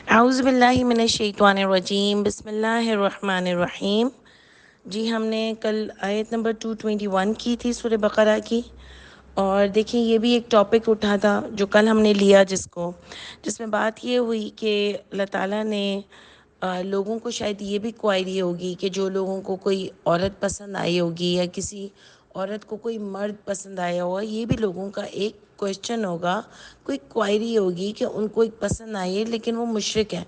اعوذ باللہ من الشیطان الرجیم، بسم اللہ الرحمن الرحیم۔ جی ہم نے کل آیت نمبر 221 کی تھی سورہ بقرہ کی، اور دیکھیں یہ بھی ایک ٹاپک اٹھا تھا جو کل ہم نے لیا، جس میں بات یہ ہوئی کہ اللہ تعالیٰ نے لوگوں کو شاید یہ بھی کوائری ہوگی کہ جو لوگوں کو کوئی عورت پسند آئی ہوگی یا کسی عورت کو کوئی مرد پسند آیا ہوگا، یہ بھی لوگوں کا ایک کویشچن ہوگا، کوئی کوائری ہوگی کہ ان کو ایک پسند آئی ہے لیکن وہ مشرک ہے،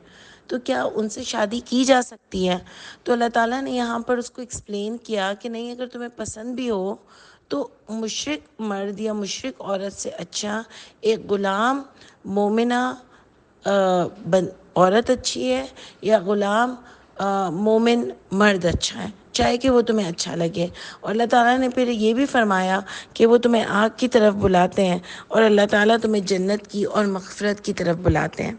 تو کیا ان سے شادی کی جا سکتی ہے؟ تو اللہ تعالیٰ نے یہاں پر اس کو ایکسپلین کیا کہ نہیں، اگر تمہیں پسند بھی ہو تو مشرک مرد یا مشرک عورت سے اچھا ایک غلام مومنہ عورت اچھی ہے، یا غلام مومن مرد اچھا ہے، چاہے کہ وہ تمہیں اچھا لگے۔ اور اللہ تعالیٰ نے پھر یہ بھی فرمایا کہ وہ تمہیں آگ کی طرف بلاتے ہیں اور اللہ تعالیٰ تمہیں جنت کی اور مغفرت کی طرف بلاتے ہیں۔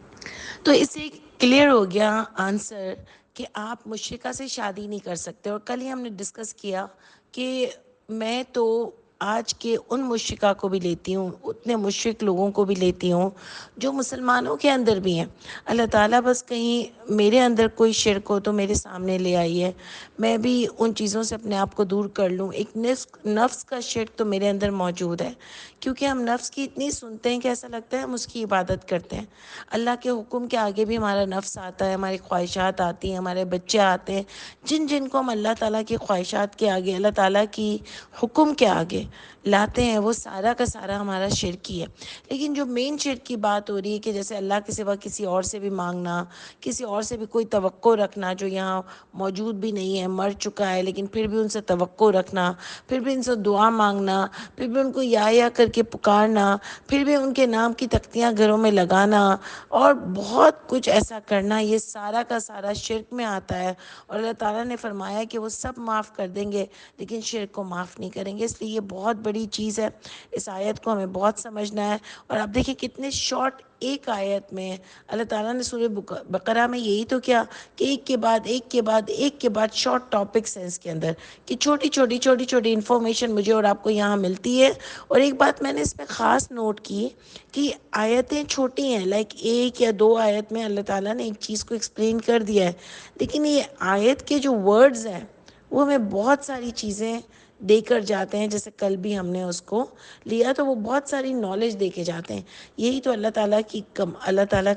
تو اس سے کلیئر ہو گیا آنسر کہ آپ مشرکہ سے شادی نہیں کر سکتے۔ اور کل ہی ہم نے ڈسکس کیا کہ میں تو آج کے ان مشرکہ کو بھی لیتی ہوں، اتنے مشرک لوگوں کو بھی لیتی ہوں جو مسلمانوں کے اندر بھی ہیں۔ اللہ تعالیٰ بس کہیں میرے اندر کوئی شرک ہو تو میرے سامنے لے آئی ہے، میں بھی ان چیزوں سے اپنے آپ کو دور کر لوں۔ ایک نفس کا شرک تو میرے اندر موجود ہے، کیونکہ ہم نفس کی اتنی سنتے ہیں کہ ایسا لگتا ہے ہم اس کی عبادت کرتے ہیں۔ اللہ کے حکم کے آگے بھی ہمارا نفس آتا ہے، ہماری خواہشات آتی ہیں، ہمارے بچے آتے ہیں، جن کو ہم اللہ تعالیٰ کی خواہشات کے آگے، اللہ تعالیٰ کی حکم کے آگے لاتے ہیں، وہ سارا کا سارا ہمارا شرک ہی ہے۔ لیکن جو مین شرک کی بات ہو رہی ہے کہ جیسے اللہ کے سوا کسی اور سے بھی مانگنا، کسی اور سے بھی کوئی توقع رکھنا جو یہاں موجود بھی نہیں ہے، مر چکا ہے، لیکن پھر بھی ان سے توقع رکھنا، پھر بھی ان سے دعا مانگنا، پھر بھی ان کو یا کر کے پکارنا، پھر بھی ان کے نام کی تختیاں گھروں میں لگانا، اور بہت کچھ ایسا کرنا، یہ سارا کا سارا شرک میں آتا ہے۔ اور اللہ تعالیٰ نے فرمایا کہ وہ سب معاف کر دیں گے لیکن شرک کو معاف نہیں کریں گے۔ اس لیے یہ بہت بڑی چیز ہے، اس آیت کو ہمیں بہت سمجھنا ہے۔ اور آپ دیکھیں کتنے شارٹ ایک آیت میں اللہ تعالیٰ نے سورہ بقرہ میں یہی تو کیا کہ ایک کے بعد ایک کے بعد ایک کے بعد شارٹ ٹاپکس ہیں اس کے اندر، کہ چھوٹی چھوٹی انفارمیشن مجھے اور آپ کو یہاں ملتی ہے۔ اور ایک بات میں نے اس میں خاص نوٹ کی کہ آیتیں چھوٹی ہیں، لائک ایک یا دو آیت میں اللہ تعالیٰ نے ایک چیز کو ایکسپلین کر دیا ہے، لیکن یہ آیت کے جو ورڈز ہیں وہ ہمیں بہت ساری چیزیں دے کر جاتے ہیں۔ جیسے کل بھی ہم نے اس کو لیا تو وہ بہت ساری نالج دے کے جاتے ہیں۔ یہی تو اللہ تعالیٰ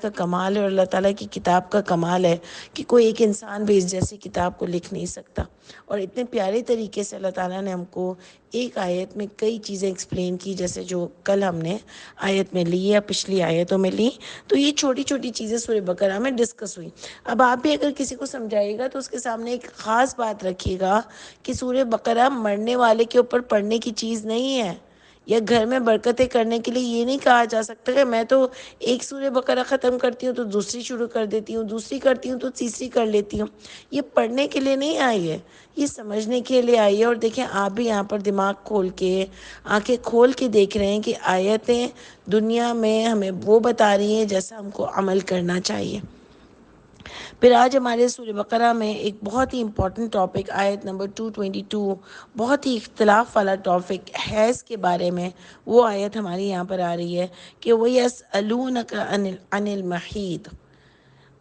کا کمال ہے، اور اللہ تعالیٰ کی کتاب کا کمال ہے کہ کوئی ایک انسان بھی اس جیسی کتاب کو لکھ نہیں سکتا۔ اور اتنے پیارے طریقے سے اللہ تعالیٰ نے ہم کو ایک آیت میں کئی چیزیں ایکسپلین کی، جیسے جو کل ہم نے آیت میں لی یا پچھلی آیتوں میں لی۔ تو یہ چھوٹی چھوٹی چیزیں سورہ بقرہ میں ڈسکس ہوئی۔ اب آپ بھی اگر کسی کو سمجھائیے گا تو اس کے سامنے ایک خاص بات رکھیے گا کہ سورہ بقرہ مرنے والے کے اوپر پڑھنے کی چیز نہیں ہے، یا گھر میں برکتیں کرنے کے لیے یہ نہیں کہا جا سکتا کہ میں تو ایک سورہ بقرہ ختم کرتی ہوں تو دوسری شروع کر دیتی ہوں، دوسری کرتی ہوں تو تیسری کر لیتی ہوں۔ یہ پڑھنے کے لیے نہیں آئی ہے، یہ سمجھنے کے لیے آئی ہے۔ اور دیکھیں آپ بھی یہاں پر دماغ کھول کے، آنکھیں کھول کے دیکھ رہے ہیں کہ آیتیں دنیا میں ہمیں وہ بتا رہی ہیں جیسا ہم کو عمل کرنا چاہیے۔ پھر آج ہمارے سورہ بقرہ میں ایک بہت ہی امپورٹنٹ ٹاپک، آیت نمبر 222، بہت ہی اختلاف والا ٹاپک، حیض کے بارے میں وہ آیت ہماری یہاں پر آ رہی ہے کہ وَيَسْأَلُونَكَ عَنِ الْمَحِيضِ،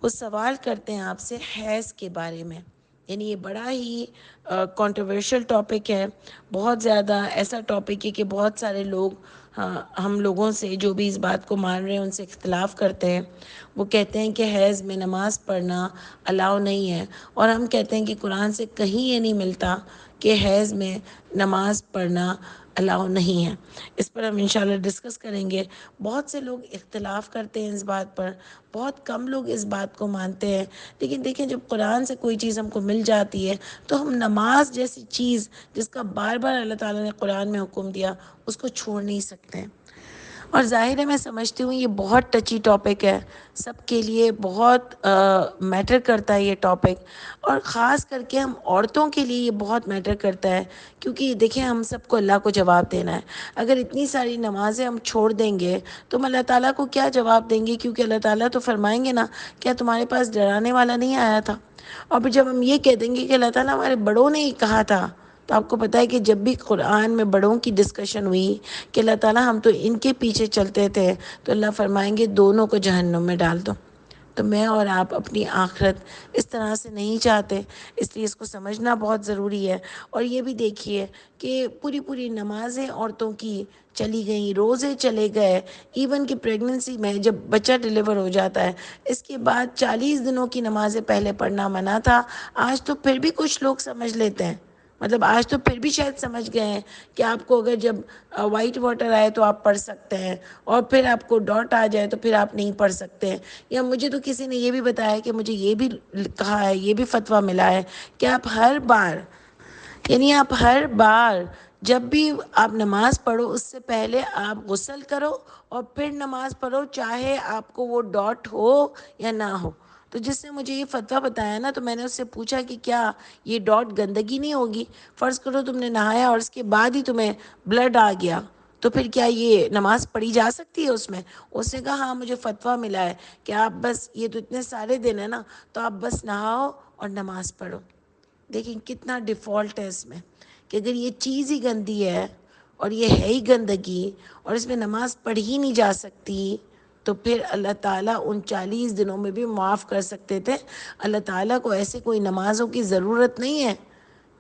وہ سوال کرتے ہیں آپ سے حیض کے بارے میں۔ یعنی یہ بڑا ہی کنٹروورشل ٹاپک ہے، بہت زیادہ ایسا ٹاپک ہے کہ بہت سارے لوگ ہم لوگوں سے جو بھی اس بات کو مان رہے ہیں ان سے اختلاف کرتے ہیں۔ وہ کہتے ہیں کہ حیض میں نماز پڑھنا الاؤ نہیں ہے، اور ہم کہتے ہیں کہ قرآن سے کہیں یہ نہیں ملتا کہ حیض میں نماز پڑھنا الاؤ نہیں ہے۔ اس پر ہم انشاءاللہ ڈسکس کریں گے۔ بہت سے لوگ اختلاف کرتے ہیں اس بات پر، بہت کم لوگ اس بات کو مانتے ہیں۔ لیکن دیکھیں جب قرآن سے کوئی چیز ہم کو مل جاتی ہے تو ہم نماز جیسی چیز جس کا بار بار اللہ تعالیٰ نے قرآن میں حکم دیا اس کو چھوڑ نہیں سکتے ہیں۔ اور ظاہر ہے میں سمجھتی ہوں یہ بہت ٹچی ٹاپک ہے، سب کے لیے بہت میٹر کرتا ہے یہ ٹاپک، اور خاص کر کے ہم عورتوں کے لیے یہ بہت میٹر کرتا ہے، کیونکہ دیکھیں ہم سب کو اللہ کو جواب دینا ہے۔ اگر اتنی ساری نمازیں ہم چھوڑ دیں گے تو ہم اللہ تعالیٰ کو کیا جواب دیں گے؟ کیونکہ اللہ تعالیٰ تو فرمائیں گے نا، کیا تمہارے پاس ڈرانے والا نہیں آیا تھا؟ اور پھر جب ہم یہ کہہ دیں گے کہ اللہ تعالیٰ ہمارے بڑوں نے ہی کہا تھا، تو آپ کو پتہ ہے کہ جب بھی قرآن میں بڑوں کی ڈسکشن ہوئی کہ اللہ تعالیٰ ہم تو ان کے پیچھے چلتے تھے، تو اللہ فرمائیں گے دونوں کو جہنم میں ڈال دو۔ تو میں اور آپ اپنی آخرت اس طرح سے نہیں چاہتے، اس لیے اس کو سمجھنا بہت ضروری ہے۔ اور یہ بھی دیکھیے کہ پوری پوری نمازیں عورتوں کی چلی گئیں، روزے چلے گئے، ایون کہ پریگننسی میں جب بچہ ڈیلیور ہو جاتا ہے اس کے بعد 40 دنوں کی نمازیں پہلے پڑھنا منع تھا، آج تو پھر بھی کچھ لوگ سمجھ لیتے ہیں، مطلب آج تو پھر بھی شاید سمجھ گئے ہیں کہ آپ کو اگر جب وائٹ واٹر آئے تو آپ پڑھ سکتے ہیں، اور پھر آپ کو ڈاٹ آ جائے تو پھر آپ نہیں پڑھ سکتے ہیں۔ یا مجھے تو کسی نے یہ بھی بتایا کہ مجھے یہ بھی کہا ہے، یہ بھی فتویٰ ملا ہے کہ آپ ہر بار جب بھی آپ نماز پڑھو اس سے پہلے آپ غسل کرو اور پھر نماز پڑھو، چاہے آپ کو وہ ڈاٹ ہو یا نہ ہو۔ تو جس نے مجھے یہ فتویٰ بتایا نا، تو میں نے اس سے پوچھا کہ کیا یہ ڈاٹ گندگی نہیں ہوگی؟ فرض کرو تم نے نہایا اور اس کے بعد ہی تمہیں بلڈ آ گیا، تو پھر کیا یہ نماز پڑھی جا سکتی ہے اس میں؟ اس نے کہا ہاں مجھے فتویٰ ملا ہے کہ آپ بس، یہ تو اتنے سارے دن ہیں نا، تو آپ بس نہاؤ اور نماز پڑھو۔ دیکھیں کتنا ڈیفالٹ ہے اس میں، کہ اگر یہ چیز ہی گندی ہے اور یہ ہے ہی گندگی اور اس میں نماز پڑھی ہی نہیں جا سکتی، تو پھر اللہ تعالیٰ ان 40 دنوں میں بھی معاف کر سکتے تھے۔ اللہ تعالیٰ کو ایسے کوئی نمازوں کی ضرورت نہیں ہے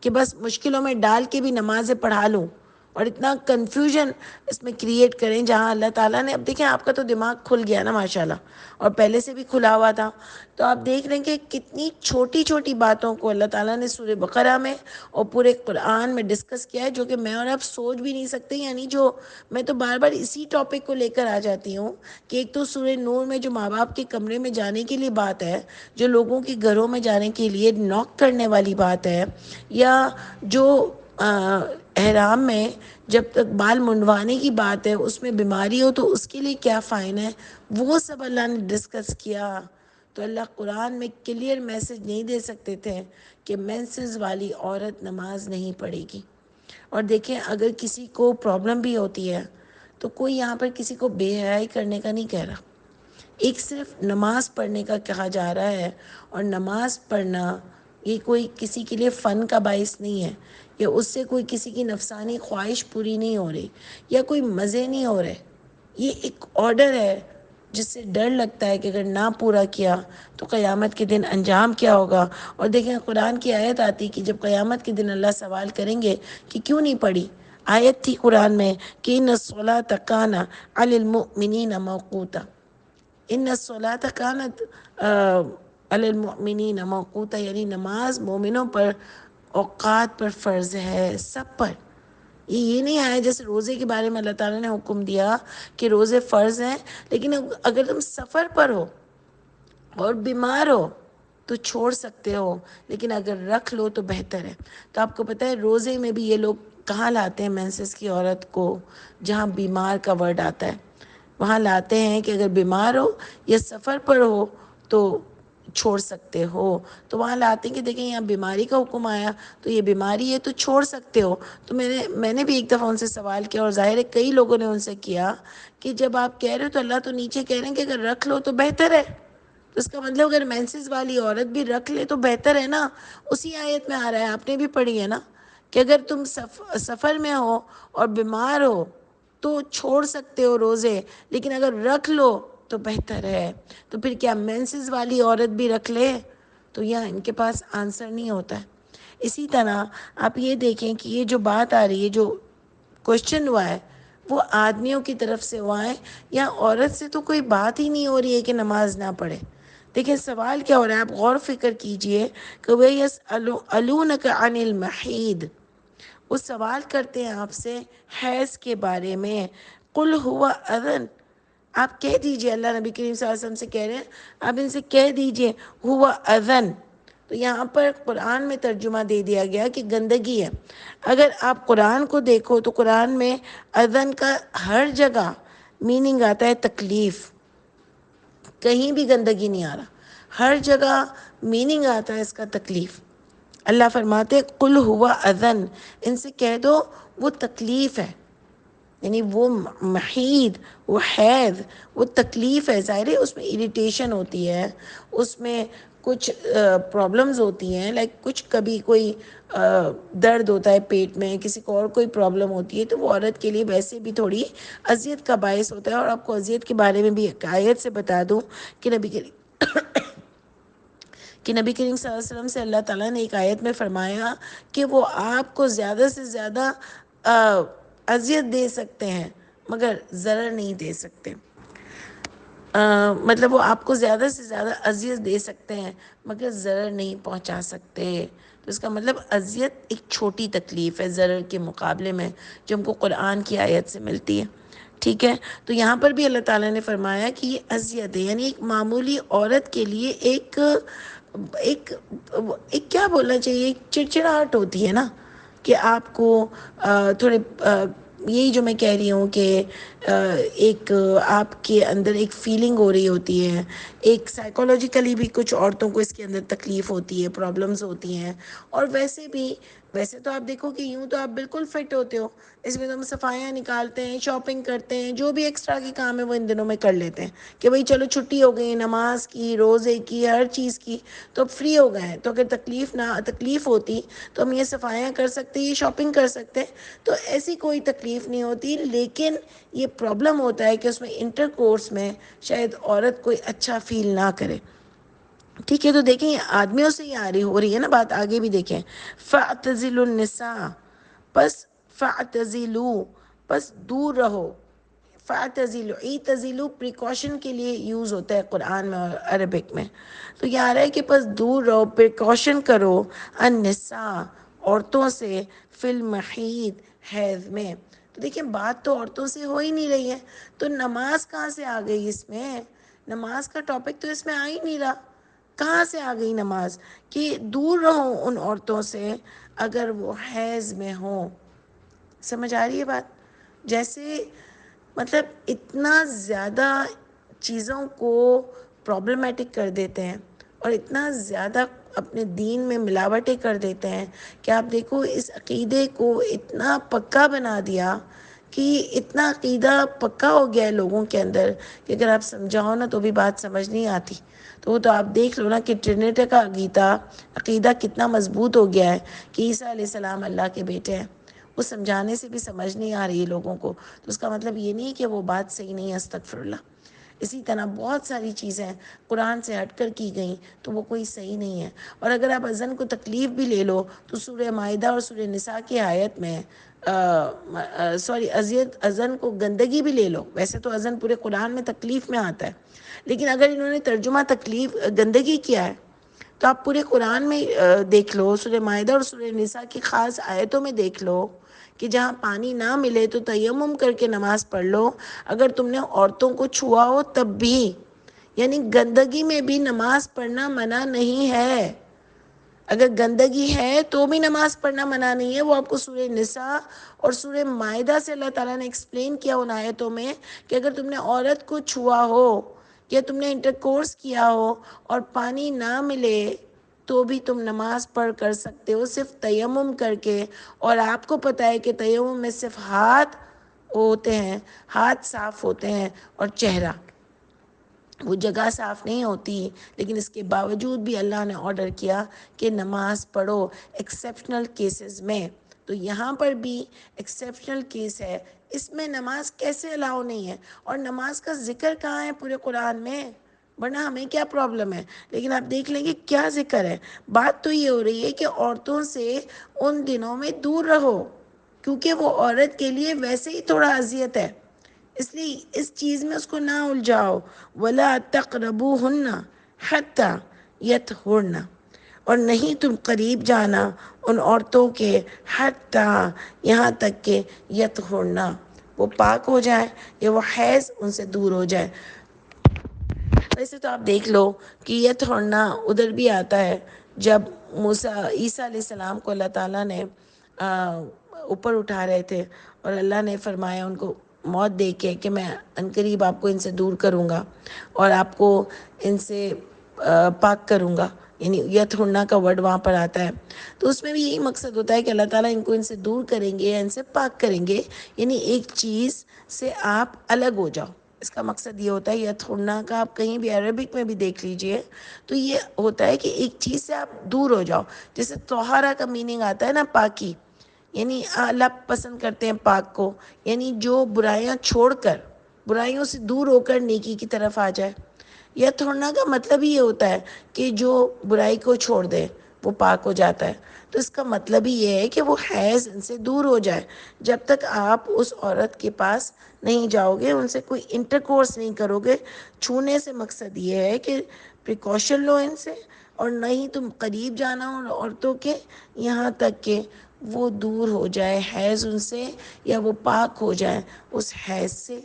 کہ بس مشکلوں میں ڈال کے بھی نمازیں پڑھا لوں اور اتنا کنفیوژن اس میں کریٹ کریں، جہاں اللہ تعالیٰ نے، اب دیکھیں آپ کا تو دماغ کھل گیا نا ماشاءاللہ، اور پہلے سے بھی کھلا ہوا تھا، تو آپ دیکھ رہے ہیں کہ کتنی چھوٹی چھوٹی باتوں کو اللہ تعالیٰ نے سورہ بقرہ میں اور پورے قرآن میں ڈسکس کیا ہے، جو کہ میں اور آپ سوچ بھی نہیں سکتے۔ یعنی جو میں تو بار بار اسی ٹاپک کو لے کر آ جاتی ہوں کہ ایک تو سورہ نور میں جو ماں باپ کے کمرے میں جانے کے لیے بات ہے، جو لوگوں کے گھروں میں جانے کے لیے نوک کرنے والی بات ہے، یا جو احرام میں جب تک بال منڈوانے کی بات ہے، اس میں بیماری ہو تو اس کے لیے کیا فائن ہے، وہ سب اللہ نے ڈسکس کیا۔ تو اللہ قرآن میں کلیئر میسج نہیں دے سکتے تھے کہ مینسز والی عورت نماز نہیں پڑھے گی۔ اور دیکھیں اگر کسی کو پرابلم بھی ہوتی ہے تو کوئی یہاں پر کسی کو بے حیائی کرنے کا نہیں کہہ رہا، ایک صرف نماز پڑھنے کا کہا جا رہا ہے۔ اور نماز پڑھنا یہ کوئی کسی کے لیے فن کا باعث نہیں ہے، یا اس سے کوئی کسی کی نفسانی خواہش پوری نہیں ہو رہی، یا کوئی مزے نہیں ہو رہے، یہ ایک آرڈر ہے جس سے ڈر لگتا ہے کہ اگر نہ پورا کیا تو قیامت کے دن انجام کیا ہوگا۔ اور دیکھیں قرآن کی آیت آتی کہ جب قیامت کے دن اللہ سوال کریں گے کہ کیوں نہیں پڑھی، آیت تھی قرآن میں کہ ان الصلاۃ کانت علی المؤمنین موقوتا، ان الصلاۃ کانت علی المؤمنین موقوتا، یعنی نماز مومنوں پر اوقات پر فرض ہے، سب پر۔ یہ نہیں آیا جیسے روزے کے بارے میں اللہ تعالیٰ نے حکم دیا کہ روزے فرض ہیں، لیکن اگر تم سفر پر ہو اور بیمار ہو تو چھوڑ سکتے ہو، لیکن اگر رکھ لو تو بہتر ہے۔ تو آپ کو پتہ ہے روزے میں بھی یہ لوگ کہاں لاتے ہیں مینسس کی عورت کو؟ جہاں بیمار کا ورڈ آتا ہے وہاں لاتے ہیں کہ اگر بیمار ہو یا سفر پر ہو تو چھوڑ سکتے ہو، تو وہاں لاتے ہیں کہ دیکھیں یہاں بیماری کا حکم آیا تو یہ بیماری ہے تو چھوڑ سکتے ہو۔ تو میں نے بھی ایک دفعہ ان سے سوال کیا، اور ظاہر ہے کئی لوگوں نے ان سے کیا، کہ جب آپ کہہ رہے ہو تو اللہ تو نیچے کہہ رہے ہیں کہ اگر رکھ لو تو بہتر ہے، تو اس کا مطلب اگر مینسز والی عورت بھی رکھ لے تو بہتر ہے نا۔ اسی آیت میں آ رہا ہے، آپ نے بھی پڑھی ہے نا، کہ اگر تم سفر میں ہو اور بیمار ہو تو چھوڑ سکتے ہو روزے، لیکن اگر رکھ لو تو بہتر ہے۔ تو پھر کیا مینسز والی عورت بھی رکھ لے؟ تو یہاں ان کے پاس آنسر نہیں ہوتا ہے۔ اسی طرح آپ یہ دیکھیں کہ یہ جو بات آ رہی ہے، جو کوشچن ہوا ہے، وہ آدمیوں کی طرف سے ہوا ہے، یا عورت سے تو کوئی بات ہی نہیں ہو رہی ہے کہ نماز نہ پڑھے۔ دیکھیں سوال کیا ہو رہا ہے، آپ غور فکر کیجئے کہ وَيَسْأَلُونَكَ عَنِ الْمَحِيضِ، وہ سوال کرتے ہیں آپ سے حیض کے بارے میں، قُلْ هُوَ أَذًى، آپ کہہ دیجئے، اللہ نبی کریم صلی اللہ علیہ وسلم سے کہہ رہے ہیں، آپ ان سے کہہ دیجئے هُوَ أَذًى۔ تو یہاں پر قرآن میں ترجمہ دے دیا گیا کہ گندگی ہے۔ اگر آپ قرآن کو دیکھو تو قرآن میں اذن کا ہر جگہ میننگ آتا ہے تکلیف، کہیں بھی گندگی نہیں آ رہا، ہر جگہ میننگ آتا ہے اس کا تکلیف۔ اللہ فرماتے قل ہوا اذن، ان سے کہہ دو وہ تکلیف ہے، یعنی وہ محید، وہ حیض، وہ تکلیف ہے۔ ظاہر ہے اس میں اریٹیشن ہوتی ہے، اس میں کچھ پرابلمز ہوتی ہیں، لائک کچھ کبھی کوئی درد ہوتا ہے پیٹ میں، کسی کو اور کوئی پرابلم ہوتی ہے، تو وہ عورت کے لیے ویسے بھی تھوڑی اذیت کا باعث ہوتا ہے۔ اور آپ کو اذیت کے بارے میں بھی ایک آیت سے بتا دوں کہ نبی کہ نبی کریم صلی اللہ علیہ وسلم سے اللہ تعالیٰ نے ایک آیت میں فرمایا کہ وہ آپ کو زیادہ سے زیادہ اذیت دے سکتے ہیں مگر ضرر نہیں دے سکتے. مطلب وہ آپ کو زیادہ سے زیادہ اذیت دے سکتے ہیں مگر ضرر نہیں پہنچا سکتے. تو اس کا مطلب اذیت ایک چھوٹی تکلیف ہے ضرر کے مقابلے میں جو ہم کو قرآن کی آیت سے ملتی ہے. ٹھیک ہے، تو یہاں پر بھی اللہ تعالیٰ نے فرمایا کہ یہ اذیت ہے، یعنی ایک معمولی عورت کے لیے ایک ایک ایک کیا بولنا چاہیے، ایک چڑچڑاہٹ ہوتی ہے نا کہ آپ کو تھوڑے یہی جو میں کہہ رہی ہوں کہ ایک آپ کے اندر ایک فیلنگ ہو رہی ہوتی ہے، ایک سائیکولوجیکلی بھی کچھ عورتوں کو اس کے اندر تکلیف ہوتی ہے، پرابلمز ہوتی ہیں. اور ویسے تو آپ دیکھو کہ یوں تو آپ بالکل فٹ ہوتے ہو، اس میں تو ہم صفائیاں نکالتے ہیں، شاپنگ کرتے ہیں، جو بھی ایکسٹرا کی کام ہے وہ ان دنوں میں کر لیتے ہیں کہ بھئی چلو چھٹی ہو گئی، نماز کی، روزے کی، ہر چیز کی، تو اب فری ہو گئے ہیں. تو اگر تکلیف ہوتی تو ہم یہ صفائیاں کر سکتے، یہ شاپنگ کر سکتے. تو ایسی کوئی تکلیف نہیں ہوتی، لیکن یہ پرابلم ہوتا ہے کہ اس میں انٹر کورس میں شاید عورت کوئی اچھا فیل نہ کرے. ٹھیک ہے، تو دیکھیں آدمیوں سے ہی ہو رہی ہے نا بات، آگے بھی دیکھیں. فَاعْتَزِلُوا النِّسَاءَ، پس دور رہو. اعتزلوا پریکاشن کے لیے یوز ہوتا ہے قرآن میں اور عربک میں. تو یہ آ رہا ہے کہ پس دور رہو، پریکاشن کرو، النساء عورتوں سے، فی المحیض حیض میں. تو دیکھیں بات تو عورتوں سے ہو ہی نہیں رہی ہے، تو نماز کہاں سے آ گئی اس میں؟ نماز کا ٹاپک تو اس میں آ ہی نہیں رہا. کہاں سے آ گئی نماز؟ کہ دور رہو ان عورتوں سے اگر وہ حیض میں ہوں. سمجھ آ رہی ہے بات؟ جیسے مطلب اتنا زیادہ چیزوں کو پرابلمیٹک کر دیتے ہیں اور اتنا زیادہ اپنے دین میں ملاوٹیں کر دیتے ہیں کہ آپ دیکھو اس عقیدے کو اتنا پکا بنا دیا کہ اتنا عقیدہ پکا ہو گیا ہے لوگوں کے اندر کہ اگر آپ سمجھاؤ نا تو بھی بات سمجھ نہیں آتی. تو وہ تو آپ دیکھ لو نا کہ ٹرینیٹی کا عقیدہ کتنا مضبوط ہو گیا ہے کہ عیسیٰ علیہ السلام اللہ کے بیٹے ہیں. وہ سمجھانے سے بھی سمجھ نہیں آ رہی ہے لوگوں کو. تو اس کا مطلب یہ نہیں کہ وہ بات صحیح نہیں ہے، استغفر اللہ. اسی طرح بہت ساری چیزیں قرآن سے ہٹ کر کی گئیں تو وہ کوئی صحیح نہیں ہے. اور اگر آپ اذن کو تکلیف بھی لے لو تو سورہ مائدہ اور سورہ نساء کی آیت میں اذن کو گندگی بھی لے لو. ویسے تو اذن پورے قرآن میں تکلیف میں آتا ہے، لیکن اگر انہوں نے ترجمہ گندگی کیا ہے تو آپ پورے قرآن میں دیکھ لو، سورہ مائدہ اور سورہ نساء کی خاص آیتوں میں دیکھ لو کہ جہاں پانی نہ ملے تو تیمم کر کے نماز پڑھ لو. اگر تم نے عورتوں کو چھوا ہو تب بھی، یعنی گندگی میں بھی نماز پڑھنا منع نہیں ہے. اگر گندگی ہے تو بھی نماز پڑھنا منع نہیں ہے. وہ آپ کو سورہ نساء اور سورہ مائدہ سے اللہ تعالیٰ نے ایکسپلین کیا ان آیتوں میں کہ اگر تم نے عورت کو چھوا ہو یا تم نے انٹر کورس کیا ہو اور پانی نہ ملے تو بھی تم نماز پڑھ کر سکتے ہو، صرف تیمم کر کے. اور آپ کو پتہ ہے کہ تیمم میں صرف ہاتھ ہوتے ہیں، ہاتھ صاف ہوتے ہیں اور چہرہ، وہ جگہ صاف نہیں ہوتی. لیکن اس کے باوجود بھی اللہ نے آرڈر کیا کہ نماز پڑھو ایکسیپشنل کیسز میں. تو یہاں پر بھی ایکسیپشنل کیس ہے، اس میں نماز کیسے الاؤ نہیں ہے؟ اور نماز کا ذکر کہاں ہے پورے قرآن میں؟ ورنہ ہمیں کیا پرابلم ہے؟ لیکن آپ دیکھ لیں گے کیا ذکر ہے. بات تو یہ ہو رہی ہے کہ عورتوں سے ان دنوں میں دور رہو کیونکہ وہ عورت کے لیے ویسے ہی تھوڑا اذیت ہے، اس لیے اس چیز میں اس کو نہ الجھاؤ. وَلَا تَقْرَبُوهُنَّ حَتَّى يَطْهُرْنَ، اور نہیں تم قریب جانا ان عورتوں کے حتیٰ یہاں تک کہ یطہرن، وہ پاک ہو جائیں یا وہ حیض ان سے دور ہو جائے. ویسے تو آپ دیکھ لو کہ یطہرن ادھر بھی آتا ہے جب عیسیٰ علیہ السلام کو اللہ تعالیٰ نے اوپر اٹھا رہے تھے اور اللہ نے فرمایا ان کو موت دے کے کہ میں عنقریب آپ کو ان سے دور کروں گا اور آپ کو ان سے پاک کروں گا. یعنی یطہرن کا ورڈ وہاں پر آتا ہے. تو اس میں بھی یہی مقصد ہوتا ہے کہ اللہ تعالیٰ ان کو ان سے دور کریں گے یا ان سے پاک کریں گے، یعنی ایک چیز سے آپ الگ ہو جاؤ. اس کا مقصد یہ ہوتا ہے. یطہرن کا آپ کہیں بھی عربک میں بھی دیکھ لیجئے تو یہ ہوتا ہے کہ ایک چیز سے آپ دور ہو جاؤ. جیسے طہارہ کا میننگ آتا ہے نا پاکی، یعنی اللہ پسند کرتے ہیں پاک کو، یعنی جو برائیاں چھوڑ کر، برائیوں سے دور ہو کر نیکی کی طرف آ جائے. یطہرن کا مطلب ہی یہ ہوتا ہے کہ جو برائی کو چھوڑ دے وہ پاک ہو جاتا ہے. تو اس کا مطلب ہی یہ ہے کہ وہ حیض ان سے دور ہو جائے. جب تک آپ اس عورت کے پاس نہیں جاؤ گے، ان سے کوئی انٹر کورس نہیں کرو گے. چھونے سے مقصد یہ ہے کہ پریکاشن لو ان سے، اور نہ ہی تم قریب جانا ان عورتوں کے، یہاں تک کہ وہ دور ہو جائے حیض ان سے، یا وہ پاک ہو جائے اس حیض سے.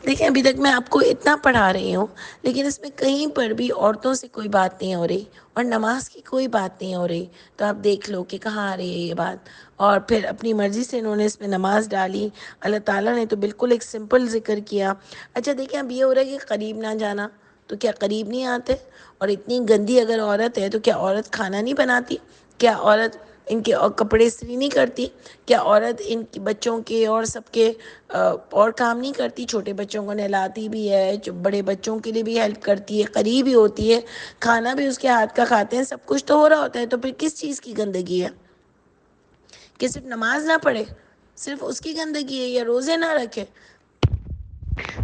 دیکھیں ابھی تک میں آپ کو اتنا پڑھا رہی ہوں، لیکن اس میں کہیں پر بھی عورتوں سے کوئی بات نہیں ہو رہی اور نماز کی کوئی بات نہیں ہو رہی. تو آپ دیکھ لو کہ کہاں آ رہی ہے یہ بات. اور پھر اپنی مرضی سے انہوں نے اس میں نماز ڈالی. اللہ تعالیٰ نے تو بالکل ایک سمپل ذکر کیا. اچھا دیکھیں اب یہ ہو رہا ہے کہ قریب نہ جانا، تو کیا قریب نہیں آتے؟ اور اتنی گندی اگر عورت ہے تو کیا عورت کھانا نہیں بناتی؟ کیا عورت ان کے کپڑے استری نہیں کرتی؟ کیا عورت ان بچوں کے اور سب کے اور کام نہیں کرتی؟ چھوٹے بچوں کو نہلاتی بھی ہے، بڑے بچوں کے لیے بھی ہیلپ کرتی ہے، قریب ہی ہوتی ہے، کھانا بھی اس کے ہاتھ کا کھاتے ہیں، سب کچھ تو ہو رہا ہوتا ہے. تو پھر کس چیز کی گندگی ہے کہ صرف نماز نہ پڑھے، صرف اس کی گندگی ہے، یا روزے نہ رکھے،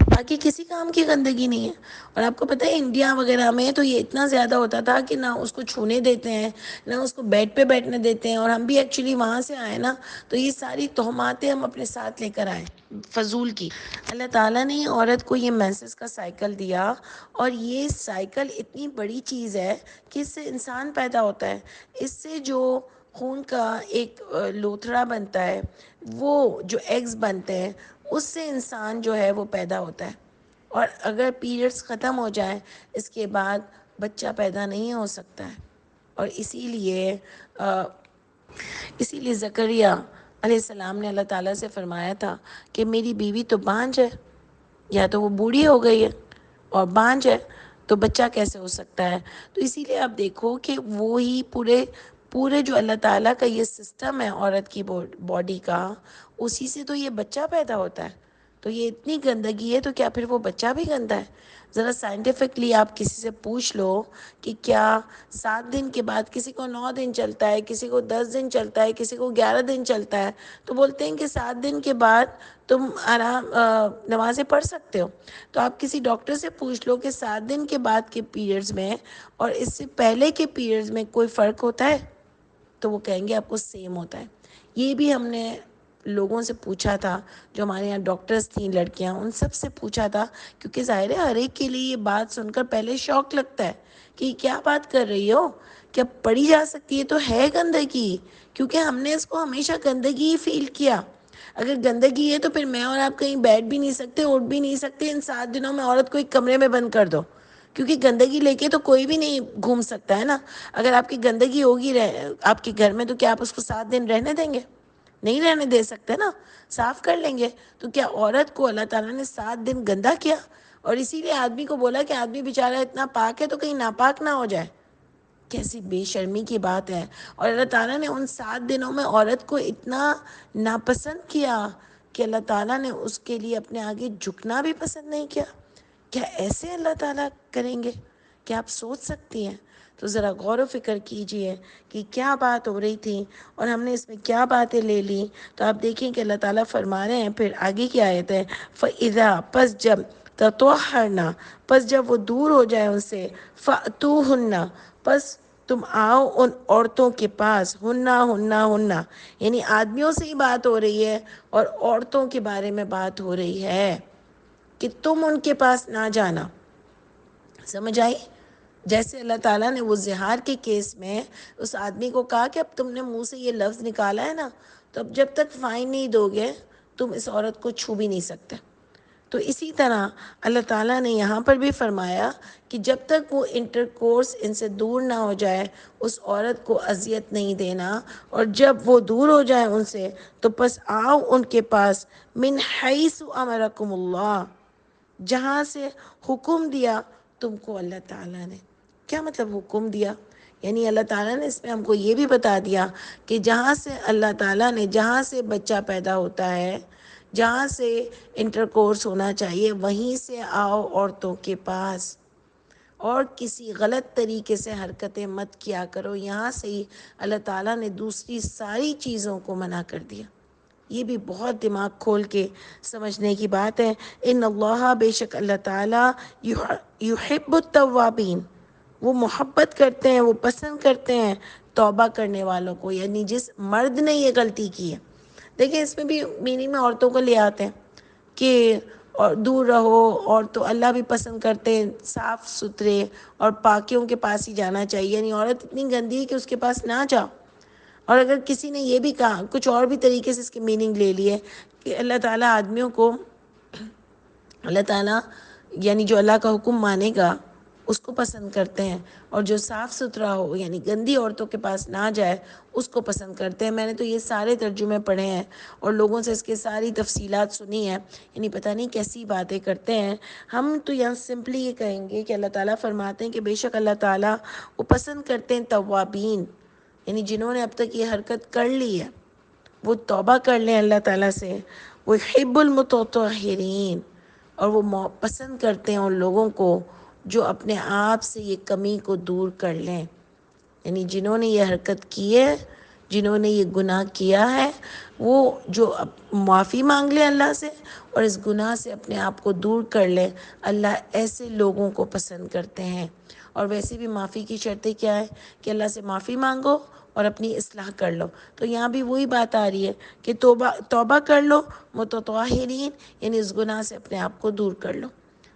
باقی کسی کام کی گندگی نہیں ہے؟ اور آپ کو پتہ ہے انڈیا وغیرہ میں تو یہ اتنا زیادہ ہوتا تھا کہ نہ اس کو چھونے دیتے ہیں، نہ اس کو بیڈ پہ بیٹھنے دیتے ہیں. اور ہم بھی ایکچولی وہاں سے آئے نا، تو یہ ساری تہماتیں ہم اپنے ساتھ لے کر آئے فضول کی. اللہ تعالیٰ نے عورت کو یہ مینسز کا سائیکل دیا، اور یہ سائیکل اتنی بڑی چیز ہے کہ اس سے انسان پیدا ہوتا ہے. اس سے جو خون کا ایک لوتھڑا بنتا ہے، وہ جو ایگز بنتے ہیں، اس سے انسان جو ہے وہ پیدا ہوتا ہے. اور اگر پیریڈز ختم ہو جائیں اس کے بعد بچہ پیدا نہیں ہو سکتا ہے. اور اسی لیے زکریہ علیہ السلام نے اللہ تعالیٰ سے فرمایا تھا کہ میری بیوی تو بانجھ ہے، یا تو وہ بوڑھی ہو گئی ہے اور بانجھ ہے، تو بچہ کیسے ہو سکتا ہے؟ تو اسی لیے آپ دیکھو کہ وہی پورے جو اللہ تعالیٰ کا یہ سسٹم ہے عورت کی باڈی کا، اسی سے تو یہ بچہ پیدا ہوتا ہے. تو یہ اتنی گندگی ہے، تو کیا پھر وہ بچہ بھی گندا ہے؟ ذرا سائنٹیفکلی آپ کسی سے پوچھ لو کہ کیا 7 دن کے بعد کسی کو 9 دن چلتا ہے، کسی کو 10 دن چلتا ہے، کسی کو 11 دن چلتا ہے، تو بولتے ہیں کہ 7 دن کے بعد تم نمازیں پڑھ سکتے ہو. تو آپ کسی ڈاکٹر سے پوچھ لو کہ 7 دن کے بعد کے پیریڈز میں اور اس سے پہلے کے پیریڈز میں کوئی فرق ہوتا ہے؟ تو وہ کہیں گے آپ کو سیم ہوتا ہے. یہ بھی ہم نے لوگوں سے پوچھا تھا، جو ہمارے یہاں ڈاکٹرز تھیں لڑکیاں، ان سب سے پوچھا تھا، کیونکہ ظاہر ہے ہر ایک کے لیے یہ بات سن کر پہلے شوق لگتا ہے کہ کیا بات کر رہی ہو، کیا پڑھی جا سکتی ہے؟ تو ہے گندگی، کیونکہ ہم نے اس کو ہمیشہ گندگی ہی فیل کیا. اگر گندگی ہے تو پھر میں اور آپ کہیں بیٹھ بھی نہیں سکتے، اٹھ بھی نہیں سکتے. ان 7 دنوں میں عورت کو ایک کمرے میں بند کر دو، کیونکہ گندگی لے کے تو کوئی بھی نہیں گھوم سکتا ہے نا. اگر آپ کی گندگی ہوگی آپ کے گھر میں، تو کیا آپ اس کو 7 دن رہنے دیں گے؟ نہیں رہنے دے سکتے نا، صاف کر لیں گے. تو کیا عورت کو اللہ تعالیٰ نے 7 دن گندا کیا؟ اور اسی لیے آدمی کو بولا کہ آدمی بیچارہ اتنا پاک ہے تو کہیں ناپاک نہ ہو جائے. کیسی بے شرمی کی بات ہے. اور اللہ تعالیٰ نے ان 7 دنوں میں عورت کو اتنا ناپسند کیا کہ اللہ تعالیٰ نے اس کے لیے اپنے آگے جھکنا بھی پسند نہیں کیا. کیا ایسے اللہ تعالیٰ کریں گے؟ کیا آپ سوچ سکتی ہیں؟ تو ذرا غور و فکر کیجئے کہ کیا بات ہو رہی تھی اور ہم نے اس میں کیا باتیں لے لی. تو آپ دیکھیں کہ اللہ تعالیٰ فرما رہے ہیں پھر آگے کی آیت ہے، فَإِذَا پس جب تطہرنا پس جب وہ دور ہو جائے ان سے، فَأْتُوهُنَّ پس تم آؤ ان عورتوں کے پاس، ہننا یعنی آدمیوں سے ہی بات ہو رہی ہے اور عورتوں کے بارے میں بات ہو رہی ہے کہ تم ان کے پاس نہ جانا. سمجھ آئی؟ جیسے اللہ تعالیٰ نے وہ زہار کے کیس میں اس آدمی کو کہا کہ اب تم نے منہ سے یہ لفظ نکالا ہے نا، تو اب جب تک فائن نہیں دو گے تم اس عورت کو چھو بھی نہیں سکتے. تو اسی طرح اللہ تعالیٰ نے یہاں پر بھی فرمایا کہ جب تک وہ انٹر کورس ان سے دور نہ ہو جائے اس عورت کو اذیت نہیں دینا، اور جب وہ دور ہو جائے ان سے تو پس آؤ ان کے پاس، من حیث امرکم اللہ جہاں سے حکم دیا تم کو اللہ تعالیٰ نے. کیا مطلب حکم دیا؟ یعنی اللہ تعالیٰ نے اس میں ہم کو یہ بھی بتا دیا کہ جہاں سے اللہ تعالیٰ نے جہاں سے بچہ پیدا ہوتا ہے، جہاں سے انٹر کورس ہونا چاہیے، وہیں سے آؤ عورتوں کے پاس، اور کسی غلط طریقے سے حرکتیں مت کیا کرو. یہاں سے ہی اللہ تعالیٰ نے دوسری ساری چیزوں کو منع کر دیا. یہ بھی بہت دماغ کھول کے سمجھنے کی بات ہے۔ ان اللہ، بے شک اللہ تعالیٰ، یحب التوابین، وہ محبت کرتے ہیں، وہ پسند کرتے ہیں توبہ کرنے والوں کو، یعنی جس مرد نے یہ غلطی کی ہے۔ دیکھیں اس میں بھی میننگ میں عورتوں کو لے آتے ہیں کہ اور دور رہو، اور تو اللہ بھی پسند کرتے ہیں صاف ستھرے اور پاکیوں کے پاس ہی جانا چاہیے، یعنی عورت اتنی گندی ہے کہ اس کے پاس نہ جاؤ۔ اور اگر کسی نے یہ بھی کہا، کچھ اور بھی طریقے سے اس کی میننگ لے لی ہے کہ اللہ تعالیٰ آدمیوں کو، اللہ تعالیٰ یعنی جو اللہ کا حکم مانے گا اس کو پسند کرتے ہیں، اور جو صاف ستھرا ہو یعنی گندی عورتوں کے پاس نہ جائے اس کو پسند کرتے ہیں۔ میں نے تو یہ سارے ترجمے پڑھے ہیں اور لوگوں سے اس کے ساری تفصیلات سنی ہیں، یعنی پتہ نہیں کیسی باتیں کرتے ہیں۔ ہم تو یہاں سمپلی یہ کہیں گے کہ اللہ تعالیٰ فرماتے ہیں کہ بے شک اللہ تعالیٰ وہ پسند کرتے ہیں توابین، یعنی جنہوں نے اب تک یہ حرکت کر لی ہے وہ توبہ کر لیں اللہ تعالیٰ سے۔ وہ یحب المتطہرین، اور وہ پسند کرتے ہیں ان لوگوں کو جو اپنے آپ سے یہ کمی کو دور کر لیں، یعنی جنہوں نے یہ حرکت کی ہے، جنہوں نے یہ گناہ کیا ہے، وہ جو معافی مانگ لیں اللہ سے اور اس گناہ سے اپنے آپ کو دور کر لیں، اللہ ایسے لوگوں کو پسند کرتے ہیں۔ اور ویسے بھی معافی کی شرطیں کیا ہے کہ اللہ سے معافی مانگو اور اپنی اصلاح کر لو۔ تو یہاں بھی وہی بات آ رہی ہے کہ توبہ کر لو متطہرین، یعنی اس گناہ سے اپنے آپ کو دور کر لو۔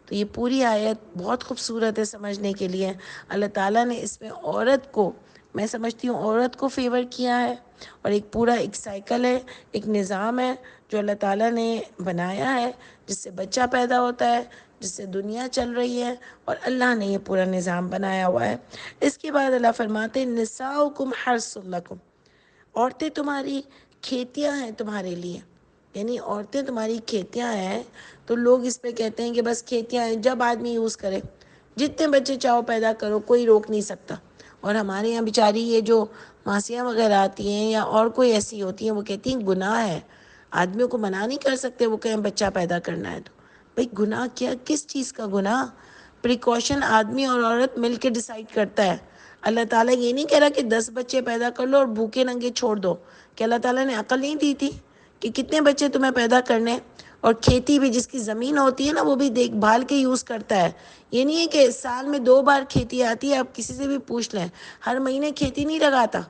تو یہ پوری آیت بہت خوبصورت ہے سمجھنے کے لیے۔ اللہ تعالیٰ نے اس میں عورت کو، میں سمجھتی ہوں عورت کو فیور کیا ہے، اور ایک پورا ایک سائیکل ہے، ایک نظام ہے جو اللہ تعالیٰ نے بنایا ہے، جس سے بچہ پیدا ہوتا ہے، جس سے دنیا چل رہی ہے، اور اللہ نے یہ پورا نظام بنایا ہوا ہے۔ اس کے بعد اللہ فرماتے ہیں نساؤکم حرث لکم، عورتیں تمہاری کھیتیاں ہیں تمہارے لیے، یعنی عورتیں تمہاری کھیتیاں ہیں۔ تو لوگ اس پہ کہتے ہیں کہ بس کھیتیاں ہیں، جب آدمی یوز کرے جتنے بچے چاہو پیدا کرو، کوئی روک نہیں سکتا۔ اور ہمارے یہاں بیچاری یہ جو ماسیاں وغیرہ آتی ہیں یا اور کوئی ایسی ہوتی ہیں، وہ کہتی ہیں گناہ ہے، آدمیوں کو منع نہیں کر سکتے، وہ کہیں بچہ پیدا کرنا ہے تو بھئی گناہ کیا، کس چیز کا گناہ؟ پریکاشن آدمی اور عورت مل کے ڈیسائیڈ کرتا ہے۔ اللہ تعالیٰ یہ نہیں کہہ رہا کہ 10 بچے پیدا کر لو اور بھوکے ننگے چھوڑ دو، کہ اللہ تعالیٰ نے عقل نہیں دی تھی کہ کتنے بچے تمہیں پیدا کرنے؟ اور کھیتی بھی، جس کی زمین ہوتی ہے نا، وہ بھی دیکھ بھال کے یوز کرتا ہے۔ یہ نہیں ہے کہ سال میں 2 بار کھیتی آتی ہے، آپ کسی سے بھی پوچھ لیں، ہر مہینے کھیتی نہیں لگاتا،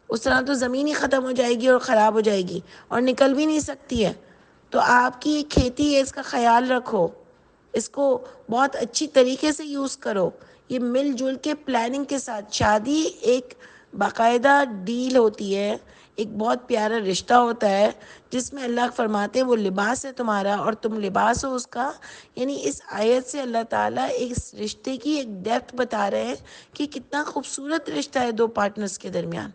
اس طرح تو زمین ہی ختم ہو جائے گی اور خراب ہو جائے گی اور نکل بھی نہیں سکتی ہے۔ تو آپ کی یہ کھیتی ہے، اس کا خیال رکھو، اس کو بہت اچھی طریقے سے یوز کرو، یہ مل جل کے پلاننگ کے ساتھ۔ شادی ایک باقاعدہ ڈیل ہوتی ہے، ایک بہت پیارا رشتہ ہوتا ہے جس میں اللہ فرماتے ہیں وہ لباس ہے تمہارا اور تم لباس ہو اس کا۔ یعنی اس آیت سے اللہ تعالیٰ اس رشتے کی ایک ڈیپتھ بتا رہے ہیں کہ کتنا خوبصورت رشتہ ہے دو پارٹنرز کے درمیان،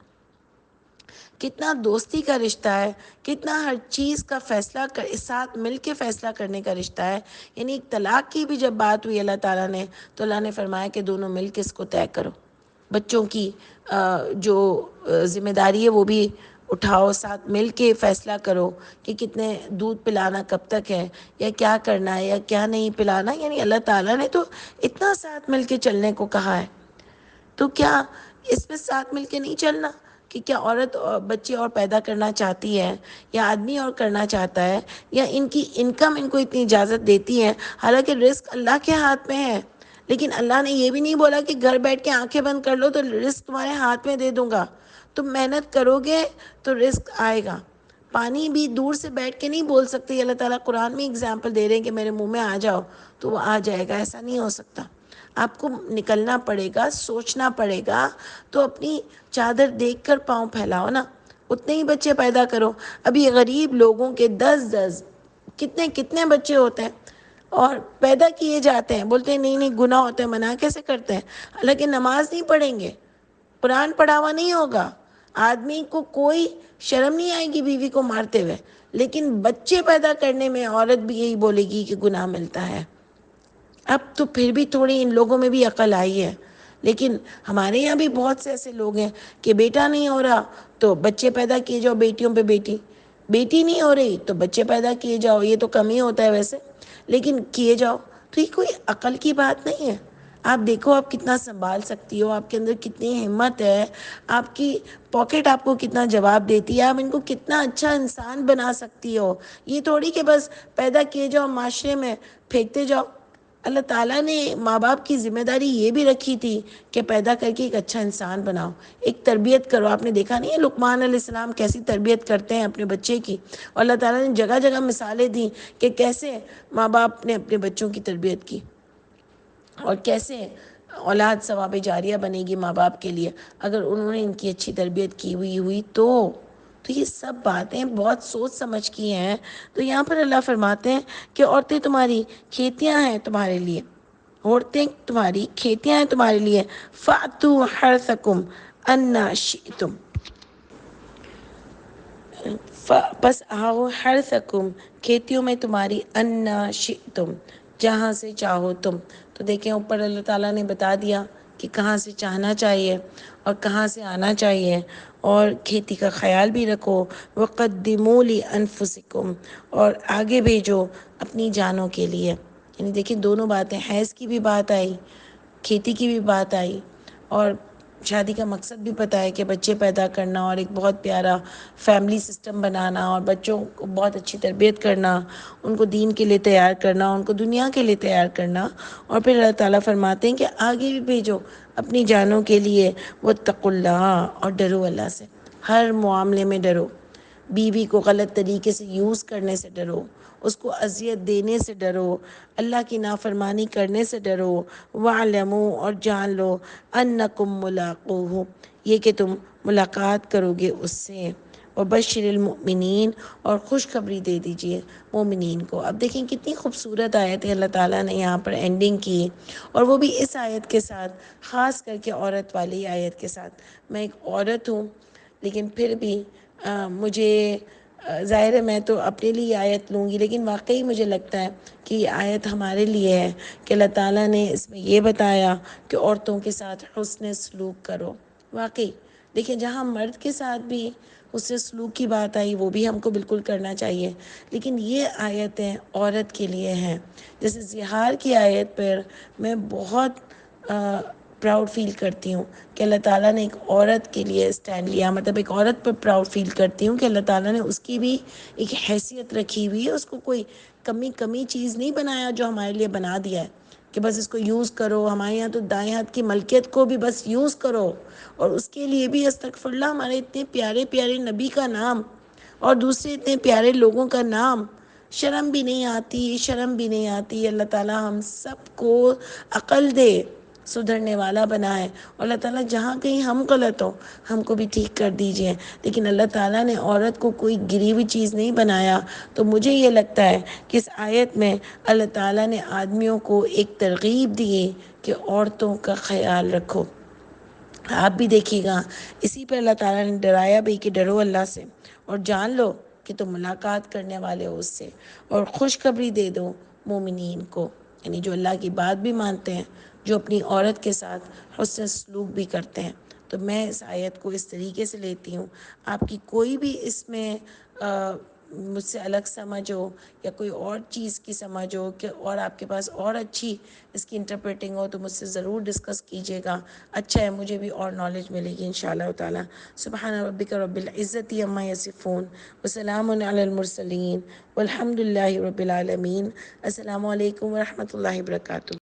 کتنا دوستی کا رشتہ ہے، کتنا ہر چیز کا فیصلہ ساتھ مل کے فیصلہ کرنے کا رشتہ ہے۔ یعنی ایک طلاق کی بھی جب بات ہوئی اللہ تعالیٰ نے، تو اللہ نے فرمایا کہ دونوں مل کے اس کو طے کرو، بچوں کی جو ذمہ داری ہے وہ بھی اٹھاؤ، ساتھ مل کے فیصلہ کرو کہ کتنے دودھ پلانا کب تک ہے، یا کیا کرنا ہے یا کیا نہیں پلانا۔ یعنی اللہ تعالیٰ نے تو اتنا ساتھ مل کے چلنے کو کہا ہے، تو کیا اس میں ساتھ مل کے نہیں چلنا؟ کہ کیا عورت بچے اور پیدا کرنا چاہتی ہے یا آدمی اور کرنا چاہتا ہے، یا ان کی انکم ان کو اتنی اجازت دیتی ہے؟ حالانکہ رزق اللہ کے ہاتھ میں ہے، لیکن اللہ نے یہ بھی نہیں بولا کہ گھر بیٹھ کے آنکھیں بند کر لو تو رزق تمہارے ہاتھ میں دے دوں گا، تم محنت کرو گے تو رزق آئے گا۔ پانی بھی دور سے بیٹھ کے نہیں بول سکتے، اللہ تعالیٰ قرآن میں اگزامپل دے رہے ہیں کہ میرے منہ میں آ جاؤ تو وہ آ جائے گا، ایسا نہیں ہو سکتا۔ آپ کو نکلنا پڑے گا، سوچنا پڑے گا، تو اپنی چادر دیکھ کر پاؤں پھیلاؤ نا، اتنے ہی بچے پیدا کرو۔ ابھی غریب لوگوں کے 10 کتنے کتنے بچے ہوتے ہیں اور پیدا کیے جاتے ہیں، بولتے ہیں نہیں نہیں گناہ ہوتا ہے، منع کیسے کرتے ہیں؟ حالانکہ نماز نہیں پڑھیں گے، قرآن پڑھا ہوا نہیں ہوگا، آدمی کو کوئی شرم نہیں آئے گی بیوی کو مارتے ہوئے، لیکن بچے پیدا کرنے میں عورت بھی یہی بولے گی کہ گناہ ملتا ہے۔ اب تو پھر بھی تھوڑی ان لوگوں میں بھی عقل آئی ہے، لیکن ہمارے یہاں بھی بہت سے ایسے لوگ ہیں کہ بیٹا نہیں ہو رہا تو بچے پیدا کیے جاؤ، بیٹیوں پہ بیٹی نہیں ہو رہی تو بچے پیدا کیے جاؤ، یہ تو کم ہی ہوتا ہے ویسے، لیکن کیے جاؤ۔ تو یہ کوئی عقل کی بات نہیں ہے۔ آپ دیکھو آپ کتنا سنبھال سکتی ہو، آپ کے اندر کتنی ہمت ہے، آپ کی پاکٹ آپ کو کتنا جواب دیتی ہے، آپ ان کو کتنا اچھا انسان بنا سکتی ہو۔ یہ تھوڑی کہ بس پیدا کیے جاؤ معاشرے میں پھینکتے جاؤ۔ اللہ تعالیٰ نے ماں باپ کی ذمہ داری یہ بھی رکھی تھی کہ پیدا کر کے ایک اچھا انسان بناؤ، ایک تربیت کرو۔ آپ نے دیکھا نہیں ہے لقمان علیہ السلام کیسی تربیت کرتے ہیں اپنے بچے کی، اور اللہ تعالیٰ نے جگہ جگہ مثالیں دی کہ کیسے ماں باپ نے اپنے بچوں کی تربیت کی، اور کیسے اولاد ثواب جاریہ بنے گی ماں باپ کے لیے اگر انہوں نے ان کی اچھی تربیت کی ہوئی تو یہ سب باتیں بہت سوچ سمجھ کی ہیں۔ تو یہاں پر اللہ فرماتے ہیں کہ عورتیں تمہاری کھیتیاں ہیں تمہارے لیے، عورتیں تمہاری کھیتیاں ہیں تمہارے لیے، فَأْتُوا حَرْثَكُمْ أَنَّا شِئْتُمْ، بس آؤ حرثکم، کھیتیوں میں تمہاری، انا شئتم، جہاں سے چاہو تم۔ تو دیکھیں اوپر اللہ تعالیٰ نے بتا دیا کہ کہاں سے چاہنا چاہیے اور کہاں سے آنا چاہیے، اور کھیتی کا خیال بھی رکھو۔ وقدموا لانفسکم، اور آگے بھیجو اپنی جانوں کے لیے۔ یعنی دیکھیں دونوں باتیں، حیض کی بھی بات آئی، کھیتی کی بھی بات آئی، اور شادی کا مقصد بھی پتہ ہے کہ بچے پیدا کرنا اور ایک بہت پیارا فیملی سسٹم بنانا، اور بچوں کو بہت اچھی تربیت کرنا، ان کو دین کے لیے تیار کرنا، ان کو دنیا کے لیے تیار کرنا۔ اور پھر اللہ تعالیٰ فرماتے ہیں کہ آگے بھی بھیجو اپنی جانوں کے لیے، واتقوا اللہ، اور ڈرو اللہ سے، ہر معاملے میں ڈرو۔ بیوی کو غلط طریقے سے یوز کرنے سے ڈرو، اس کو اذیت دینے سے ڈرو، اللہ کی نافرمانی کرنے سے ڈرو۔ وَاعْلَمُوا، اور جان لو، أَنَّكُمْ مُلَاقُوهُ، یہ کہ تم ملاقات کرو گے اس سے۔ وَبَشِّرِ الْمُؤْمِنِينَ، اور خوشخبری دے دیجئے مومنین کو۔ اب دیکھیں کتنی خوبصورت آیت ہے اللہ تعالیٰ نے یہاں پر اینڈنگ کی، اور وہ بھی اس آیت کے ساتھ، خاص کر کے عورت والی آیت کے ساتھ۔ میں ایک عورت ہوں، لیکن پھر بھی مجھے ظاہر ہے میں تو اپنے لیے آیت لوں گی، لیکن واقعی مجھے لگتا ہے کہ یہ آیت ہمارے لیے ہے کہ اللہ تعالیٰ نے اس میں یہ بتایا کہ عورتوں کے ساتھ حسن سلوک کرو۔ واقعی دیکھیں جہاں مرد کے ساتھ بھی حسن سلوک کی بات آئی وہ بھی ہم کو بالکل کرنا چاہیے، لیکن یہ آیتیں عورت کے لیے ہیں۔ جیسے زہار کی آیت پر میں بہت پراؤڈ فیل کرتی ہوں کہ اللہ تعالیٰ نے ایک عورت کے لیے اسٹینڈ لیا، مطلب ایک عورت پر پراؤڈ فیل کرتی ہوں کہ اللہ تعالیٰ نے اس کی بھی ایک حیثیت رکھی ہوئی ہے، اس کو کوئی کمی چیز نہیں بنایا جو ہمارے لیے بنا دیا ہے کہ بس اس کو یوز کرو۔ ہمارے یہاں تو دائیں ہاتھ کی ملکیت کو بھی بس یوز کرو، اور اس کے لیے بھی استغفر اللہ، ہمارے اتنے پیارے پیارے نبی کا نام اور دوسرے اتنے پیارے لوگوں کا نام، شرم بھی نہیں آتی، شرم بھی نہیں آتی۔ اللہ تعالیٰ ہم سب کو عقل دے، سدھرنے والا بنائے، اور اللہ تعالیٰ جہاں کہیں ہم غلط ہوں ہم کو بھی ٹھیک کر دیجئے۔ لیکن اللہ تعالیٰ نے عورت کو کوئی گری ہوئی چیز نہیں بنایا۔ تو مجھے یہ لگتا ہے کہ اس آیت میں اللہ تعالیٰ نے آدمیوں کو ایک ترغیب دی کہ عورتوں کا خیال رکھو۔ آپ بھی دیکھیے گا اسی پر اللہ تعالیٰ نے ڈرایا بھی کہ ڈرو اللہ سے، اور جان لو کہ تم ملاقات کرنے والے ہو اس سے، اور خوشخبری دے دو مومنین کو، یعنی جو اللہ کی بات بھی مانتے ہیں، جو اپنی عورت کے ساتھ حسن سلوک بھی کرتے ہیں۔ تو میں اس آیت کو اس طریقے سے لیتی ہوں، آپ کی کوئی بھی اس میں مجھ سے الگ سمجھ ہو یا کوئی اور چیز کی سمجھ ہو کہ اور آپ کے پاس اور اچھی اس کی انٹرپریٹنگ ہو تو مجھ سے ضرور ڈسکس کیجیے گا۔ اچھا ہے، مجھے بھی اور نالج ملے گی انشاءاللہ تعالی۔ سبحان ربک رب العزت عما یصفون، وسلام علی المرسلین، والحمد للہ رب العالمین۔ السلام علیکم ورحمۃ اللہ وبرکاتہ۔